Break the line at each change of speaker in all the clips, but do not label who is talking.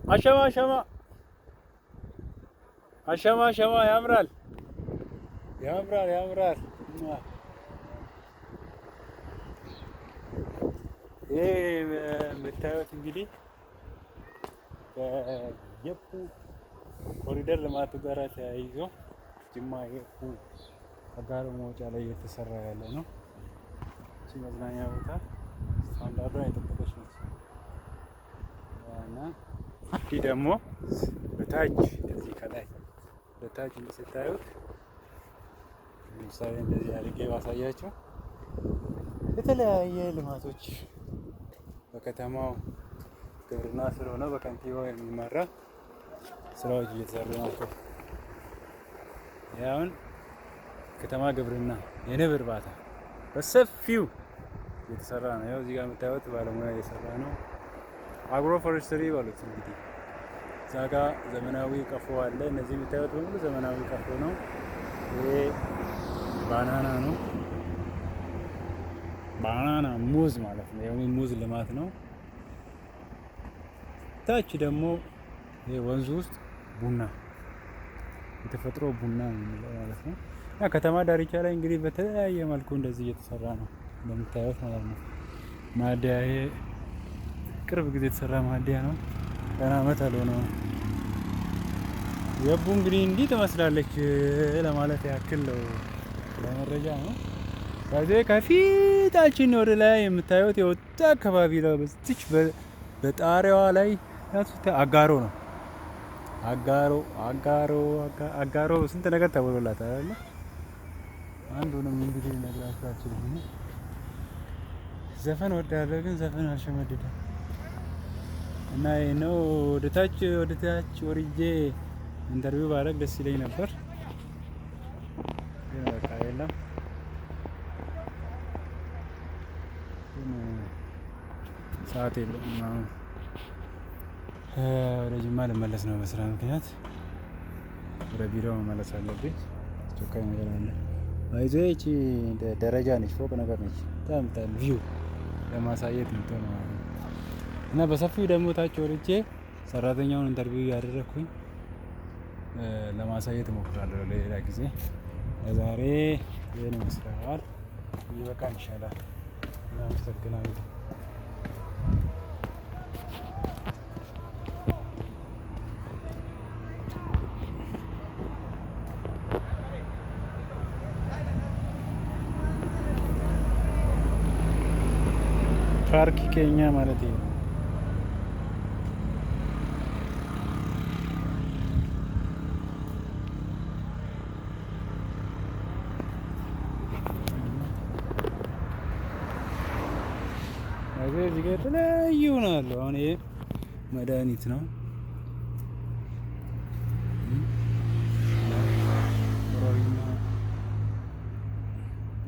አሸማ አሸማ አሸማ አሸማ ያምራል ያምራል ያምራል። ይሄ የምታዩት እንግዲህ የየፉ ኮሪደር ልማቱ ጋር ተያይዞ ጅማ የፉ አጋሮ መውጫ ላይ እየተሰራ ያለ ነው። እቺ መዝናኛ ቦታ ስታንዳርዷን የጠበቀች ነች እና ይህ ደግሞ በታች እዚህ ከላይ በታች ስታዩት ለምሳሌ እንደዚህ አድርጌ ባሳያቸው የተለያየ ልማቶች በከተማው ግብርና ስለሆነ በከንቲባው የሚመራ ስራዎች እየተሰሩ ናቸው። ያውን ከተማ ግብርና የንብ እርባታ በሰፊው እየተሰራ ነው። ያው እዚህ ጋር የምታዩት ባለሙያ እየሰራ ነው። አግሮ ፎረስትሪ ባሉት እንግዲህ እዛ ጋር ዘመናዊ ቀፎ አለ። እነዚህ የምታዩት በሙሉ ዘመናዊ ቀፎ ነው። ይሄ ባናና ነው። ባናና ሙዝ ማለት ነው። ሙዝ ልማት ነው። ታች ደግሞ ወንዙ ውስጥ ቡና የተፈጥሮ ቡና የሚለው ማለት ነው። እና ከተማ ዳርቻ ላይ እንግዲህ በተለያየ መልኩ እንደዚህ እየተሰራ ነው እንደምታዩት ማለት ነው። ማዲያ ይሄ ቅርብ ጊዜ የተሰራ ማዲያ ነው። ገና አመት አልሆነውም። የቡ እንግዲህ እንዲህ ትመስላለች ለማለት ያክል ነው፣ ለመረጃ ነው። ከዚህ ከፊታችን ወደ ላይ የምታዩት የወጣ አካባቢ ነው። በዚች በጣሪያዋ ላይ አጋሮ ነው። አጋሮ ስንት ነገር ተብሎላታል አይደል? አንዱንም እንግዲህ ነግራችሁ አልችልም። ዘፈን ወዳለሁ ግን ዘፈን አልሸመድድም እና ይሄ ነው። ወደ ታች ወርጄ ኢንተርቪው ባደርግ ደስ ይለኝ ነበር፣ ግን በቃ የለም። ሰዓት የለም። ወደ ጅማ ልመለስ ነው በስራ ምክንያት፣ ወደ ቢሮ መመለስ አለብኝ። አስቸኳይ ነገር አለ። አይዞ እቺ ደረጃ ነች፣ ፎቅ ነገር ነች። በጣም ቪው ለማሳየት እንትን ነው እና በሰፊው ደግሞ ታች ወርጄ ሰራተኛውን ኢንተርቪው ያደረኩኝ ለማሳየት እሞክራለሁ ለሌላ ጊዜ። ለዛሬ ይሄን ይመስላል። ይበቃን ይሻላል። እናመሰግናለን። ፓርክ ኬኛ ማለት ነው። እዚህ ጋር የተለያዩ ነው ያለው። አሁን ይሄ መድኃኒት ነው።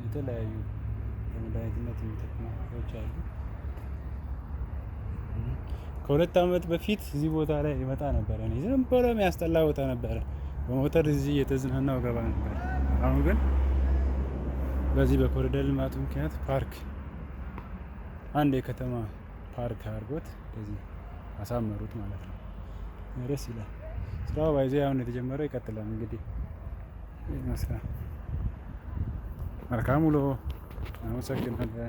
የተለያዩ ለመድኃኒትነት የሚጠቅሙ ሰዎች አሉ። ከሁለት ዓመት በፊት እዚህ ቦታ ላይ ይመጣ ነበር። እኔ ዝም ብሎ የሚያስጠላ ቦታ ነበረ። በሞተር እዚህ የተዝናናው ገባ ነበር። አሁን ግን በዚህ በኮሪደር ልማቱ ምክንያት ፓርክ አንድ የከተማ ፓርክ አድርጎት እንደዚህ አሳመሩት ማለት ነው። ደስ ይላል። ስራው ባይዘ አሁን የተጀመረው ይቀጥላል። እንግዲህ ይመስላል። መልካም ውሎ። አመሰግናለሁ።